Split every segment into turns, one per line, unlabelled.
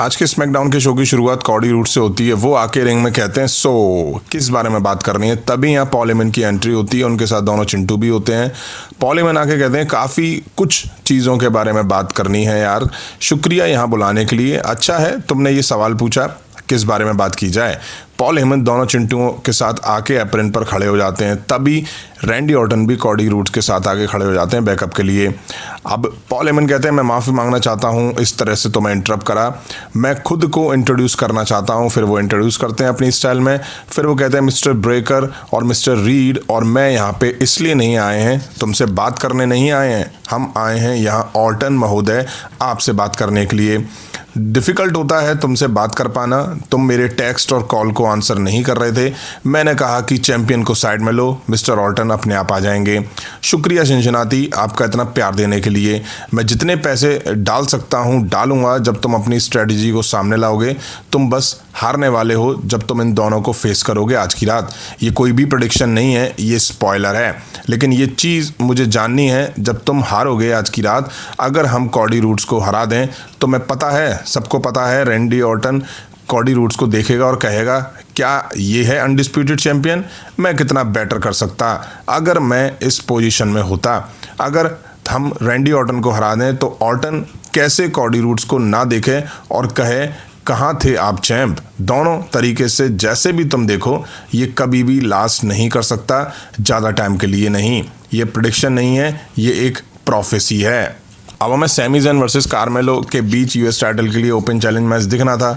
आज के स्मैकडाउन के शो की शुरुआत कॉडी रूड्स से होती है। वो आके रिंग में कहते हैं किस बारे में बात करनी है। तभी यहाँ पॉल हेमन की एंट्री होती है। उनके साथ दोनों चिंटू भी होते हैं। पॉल हेमन आके कहते हैं काफ़ी कुछ चीज़ों के बारे में बात करनी है यार, शुक्रिया यहाँ बुलाने के लिए। अच्छा है तुमने ये सवाल पूछा, किस बारे में बात की जाए। पॉल हेमन दोनों चिंटुओं के साथ आके एप्रन पर खड़े हो जाते हैं। तभी रैंडी ऑर्टन भी कॉडी रूड्स के साथ आके खड़े हो जाते हैं बैकअप के लिए। अब पॉल हेमन कहते हैं मैं माफ़ी मांगना चाहता हूँ इस तरह से तो मैं इंटरप्ट करा, मैं खुद को इंट्रोड्यूस करना चाहता हूँ। फिर वो इंट्रोड्यूस करते हैं अपनी स्टाइल में। फिर वो कहते हैं मिस्टर ब्रेकर और मिस्टर रीड और मैं यहाँ पे इसलिए नहीं आए हैं, तुमसे बात करने नहीं आए हैं, हम आए हैं यहाँ ऑर्टन महोदय आपसे बात करने के लिए। डिफ़िकल्ट होता है तुमसे बात कर पाना, तुम मेरे टेक्स्ट और कॉल को आंसर नहीं कर रहे थे। मैंने कहा कि चैंपियन को साइड में लो, मिस्टर ऑर्टन अपने आप आ जाएंगे। शुक्रिया सिंसिनाटी आपका इतना प्यार देने के लिए। मैं जितने पैसे डाल सकता हूँ डालूंगा जब तुम अपनी स्ट्रेटजी को सामने लाओगे। तुम बस हारने वाले हो जब तुम इन दोनों को फेस करोगे आज की रात। ये कोई भी प्रेडिक्शन नहीं है, ये स्पॉइलर है, लेकिन ये चीज़ मुझे जाननी है जब तुम हारोगे आज की रात। अगर हम कॉडी रूड्स को हरा दें तो मैं पता है, सबको पता है, रैंडी ऑर्टन कॉडी रूड्स को देखेगा और कहेगा क्या ये है अनडिस्प्यूटेड चैंपियन, मैं कितना बेटर कर सकता अगर मैं इस पोजीशन में होता। अगर हम रैंडी ऑर्टन को हरा दें तो ऑर्टन कैसे कॉडी रूड्स को ना देखे और कहे कहाँ थे आप चैंप। दोनों तरीके से जैसे भी तुम देखो ये कभी भी लास्ट नहीं कर सकता, ज़्यादा टाइम के लिए नहीं। ये प्रेडिक्शन नहीं है, ये एक प्रोफेसी है। अब हमें सैमी ज़ैन वर्सेस कार्मेलो के बीच यूएस टाइटल के लिए ओपन चैलेंज मैच दिखना था।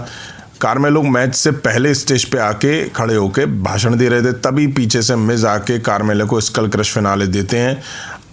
कार्मेलो मैच से पहले स्टेज पे आके खड़े होके भाषण दे रहे थे। तभी पीछे से मिज आके कार्मेलो को स्कल क्रश फिनाले देते हैं।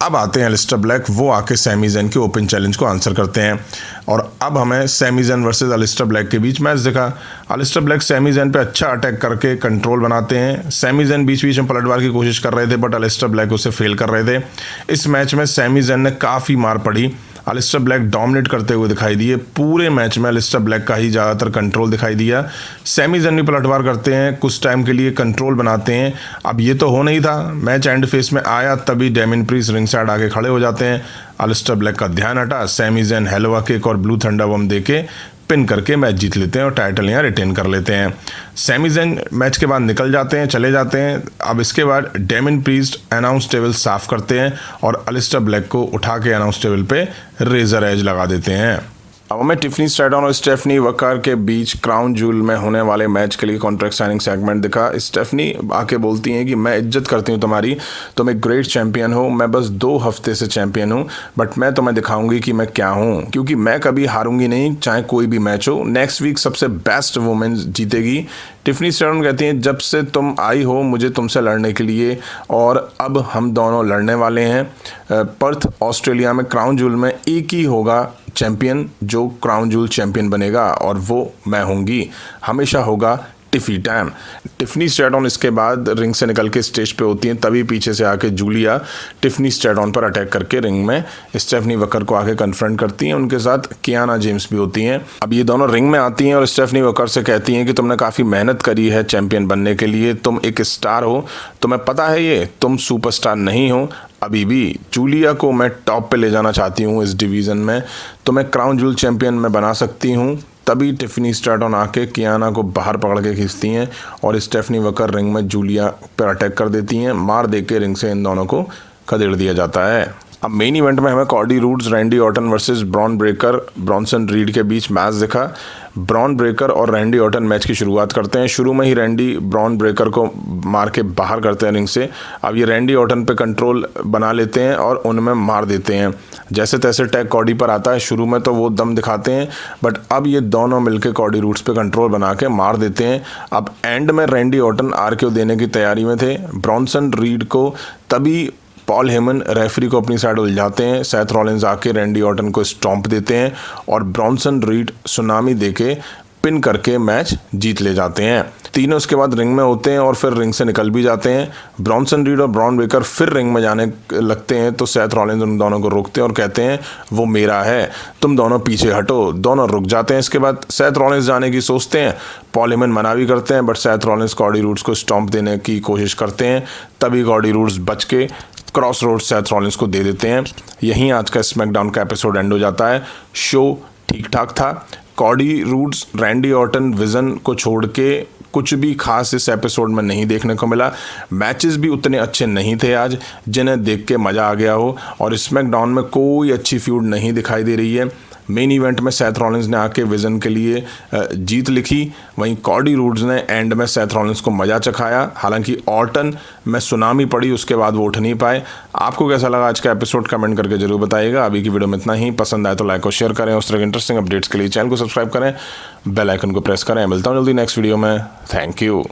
अब आते हैं अलिस्टर ब्लैक, वो आके सैमी ज़ैन के ओपन चैलेंज को आंसर करते हैं। और अब हमें सैमी ज़ैन वर्सेस अलिस्टर ब्लैक के बीच मैच दिखा। अलिस्टर ब्लैक सैमी ज़ैन पे अच्छा अटैक करके कंट्रोल बनाते हैं। सैमी ज़ैन बीच बीच में पलटवार की कोशिश कर रहे थे बट अलिस्टर ब्लैक उसे फेल कर रहे थे। इस मैच में सैमी ज़ैन ने काफ़ी मार पड़ी। अलिस्टर ब्लैक डोमिनेट करते हुए दिखाई दिए। पूरे मैच में अलिस्टर ब्लैक का ही ज़्यादातर कंट्रोल दिखाई दिया। सैमी ज़ैन भी पलटवार करते हैं, कुछ टाइम के लिए कंट्रोल बनाते हैं। अब ये तो हो नहीं था, मैच एंड फेस में आया तभी डेमिन प्रीस्ट रिंग साइड आके खड़े हो जाते हैं। अलिस्टर ब्लैक का ध्यान हटा, सैमी ज़ैन हेलोवा किक और ब्लू थंडर बम देके पिन करके मैच जीत लेते हैं और टाइटल यहाँ रिटेन कर लेते हैं। सैमी ज़ैन मैच के बाद निकल जाते हैं, चले जाते हैं। अब इसके बाद डेमिन प्रीस्ट अनाउंस टेबल साफ करते हैं और अलिस्टर ब्लैक को उठा के अनाउंस टेबल पे रेजर एज लगा देते हैं। अब हमें टिफनी स्ट्रैटन और स्टेफनी वकर के बीच क्राउन जूल में होने वाले मैच के लिए कॉन्ट्रैक्ट साइनिंग सेगमेंट दिखा। स्टेफनी आके बोलती हैं कि मैं इज्जत करती हूँ तुम्हारी, तुम एक ग्रेट चैंपियन हो, मैं बस 2 हफ्ते से चैंपियन हूँ, बट मैं तुम्हें दिखाऊंगी कि मैं क्या हूँ, क्योंकि मैं कभी हारूंगी नहीं चाहे कोई भी मैच हो। नेक्स्ट वीक सबसे बेस्ट वुमेन जीतेगी। टिफनी स्ट्रैटन कहती हैं जब से तुम आई हो मुझे तुमसे लड़ने के लिए और अब हम दोनों लड़ने वाले हैं। पर्थ ऑस्ट्रेलिया में क्राउन जूल में एक ही होगा चैंपियन जो क्राउन जूल चैंपियन बनेगा और वो मैं होंगी, हमेशा होगा टिफी टाइम। टिफनी स्ट्रैटन इसके बाद रिंग से निकल के स्टेज पे होती हैं। तभी पीछे से आके जूलिया टिफनी स्ट्रैटन पर अटैक करके रिंग में स्टेफनी वकर को आके कन्फ्रंट करती हैं। उनके साथ कियाना जेम्स भी होती हैं। अब ये दोनों रिंग में आती हैं और स्टेफनी वकर से कहती हैं कि तुमने काफ़ी मेहनत करी है चैंपियन बनने के लिए, तुम एक स्टार हो, तुम्हें पता है ये, तुम सुपरस्टार नहीं हो अभी भी। जूलिया को मैं टॉप पे ले जाना चाहती हूँ इस डिवीज़न में, तो मैं क्राउन जूल चैंपियन में बना सकती हूँ। तभी टिफनी स्ट्रैटन आके कियाना को बाहर पकड़ के खींचती हैं और स्टेफनी वकर रिंग में जूलिया पर अटैक कर देती हैं। मार दे के रिंग से इन दोनों को खदेड़ दिया जाता है। अब मेन इवेंट में हमें Cardi roads Randy Orton versus Bron Breakker Bronson read के बीच मैच दिखा। ब्रॉन ब्रेकर और रैंडी ऑर्टन मैच की शुरुआत करते हैं। शुरू में ही रैंडी ब्रॉन ब्रेकर को मार के बाहर करते हैं रिंग से। अब ये रैंडी ऑर्टन पे कंट्रोल बना लेते हैं और उनमें मार देते हैं। जैसे तैसे टैग कॉडी पर आता है। शुरू में तो वो दम दिखाते हैं बट अब ये दोनों मिलकर कॉडी रूड्स पे कंट्रोल बना के मार देते हैं। अब एंड में रैंडी ऑर्टन आरक्यू देने की तैयारी में थे ब्रॉन्सन रीड को। तभी पॉल हेमन रेफरी को अपनी साइड उलझाते हैं। सेथ रॉलिंस आके रैंडी ऑर्टन को स्टॉम्प देते हैं और ब्रॉन्सन रीड सुनामी देके पिन करके मैच जीत ले जाते हैं। तीनों उसके बाद रिंग में होते हैं और फिर रिंग से निकल भी जाते हैं। ब्रॉन्सन रीड और ब्रॉन ब्रेकर फिर रिंग में जाने लगते हैं तो सेथ रॉलिंस उन दोनों को रोकते हैं और कहते हैं वो मेरा है, तुम दोनों पीछे हटो। दोनों रुक जाते हैं। इसके बाद सेथ रॉलिंस जाने की सोचते हैं। पॉल हेमन मना भी करते हैं but Seth Rollins Cardi roads को स्टॉम्प देने की कोशिश करते हैं। तभी कॉडी रूड्स बच के क्रॉस रोड सेथ रॉलिंस को दे देते हैं। यहीं आज का स्मैकडाउन का एपिसोड एंड हो जाता है। शो ठीक ठाक था। Cardi roads, Randy Orton, vision को छोड़ के कुछ भी खास इस एपिसोड में नहीं देखने को मिला। मैचेस भी उतने अच्छे नहीं थे आज जिन्हें देख के मज़ा आ गया हो, और स्मैकडाउन में कोई अच्छी फ्यूड नहीं दिखाई दे रही है। मेन इवेंट में सेथ रॉलिंस ने आके विजन के लिए जीत लिखी, वहीं कॉडी रूड्स ने एंड में सेथ रॉलिंस को मज़ा चखाया। हालांकि ऑर्टन में सुनामी पड़ी, उसके बाद वो उठ नहीं पाए। आपको कैसा लगा आज का एपिसोड, कमेंट करके जरूर बताइएगा। अभी की वीडियो में इतना ही। पसंद आए तो लाइक और शेयर करें। उस तरह के इंटरेस्टिंग अपडेट्स के लिए चैनल को सब्सक्राइब करें, बेल आइकन को प्रेस करें। मिलता हूँ जल्दी नेक्स्ट वीडियो में। Thank you.